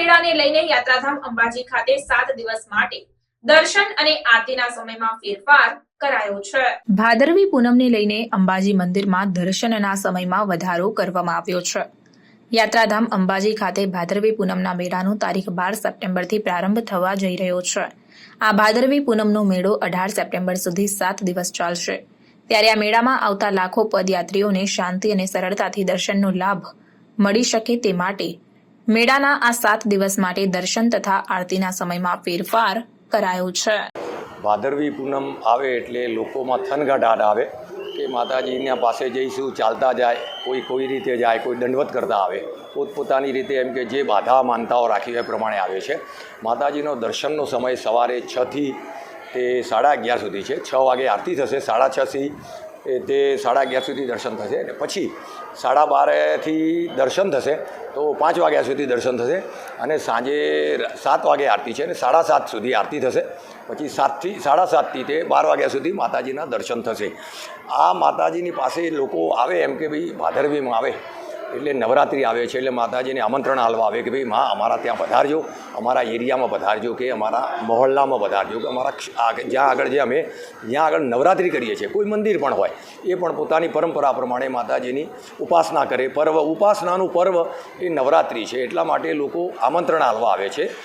મેળાને લઈને યાત્રાધામ અંબાજી ખાતે 7 દિવસ માટે દર્શન અને આરતીના સમયમાં ફેરફાર કરાયો છે। ભાદરવી પૂનમને લઈને અંબાજી મંદિરમાં દર્શનના સમયમાં વધારો કરવામાં આવ્યો છે। યાત્રાધામ અંબાજી ખાતે ભાદરવી પૂનમના મેળાનો તારીખ 12 સપ્ટેમ્બરથી પ્રારંભ થવા જઈ રહ્યો છે। આ ભાદરવી પૂનમનો મેળો 18 સપ્ટેમ્બર સુધી 7 દિવસ ચાલશે। ત્યારે આ મેળામાં આવતા લાખો પદયાત્રીઓને શાંતિ અને સરળતાથી દર્શનનો લાભ મળી શકે તે માટે મેળાના આ 7 દિવસ માટે દર્શન તથા આરતીના સમયમાં ફેરફાર કરાયો છે। ભાદરવી પૂનમ આવે એટલે લોકોમાં થનગડાટ આવે કે માતાજીના પાસે જઈશું, ચાલતા જાય, કોઈ રીતે જાય, કોઈ દંડવત કરતા આવે, પોતપોતાની રીતે એમ કે જે બાધા માનતાઓ રાખી હોય પ્રમાણે આવે છે। માતાજીનો દર્શનનો સમય સવારે 6 થી તે 11:30 સુધી છે। 6 વાગે આરતી થશે, 6:30 થી તે 11:30 સુધી દર્શન થશે અને પછી 12:30 થી દર્શન થશે તો 5 વાગ્યા સુધી દર્શન થશે અને સાંજે 7 વાગે આરતી છે અને 7:30 સુધી આરતી થશે। પછી 7:30 થી તે 12 વાગ્યા સુધી માતાજીના દર્શન થશે। આ માતાજીની પાસે લોકો આવે એમ કે ભાઈ ભાદરવીમાં આવે એટલે નવરાત્રિ આવે છે એટલે માતાજીને આમંત્રણ આલવા આવે કે ભાઈ માં અમારા ત્યાં પધારજો, અમારા એરિયામાં પધારજો, કે અમારા મહોલ્લામાં પધારજો, કે અમારા જ્યાં આગળ નવરાત્રિ કરીએ છીએ, કોઈ મંદિર પણ હોય એ પણ પોતાની પરંપરા પ્રમાણે માતાજીની ઉપાસના કરે। ઉપાસનાનું પર્વ એ નવરાત્રિ છે, એટલા માટે લોકો આમંત્રણ આલવા આવે છે।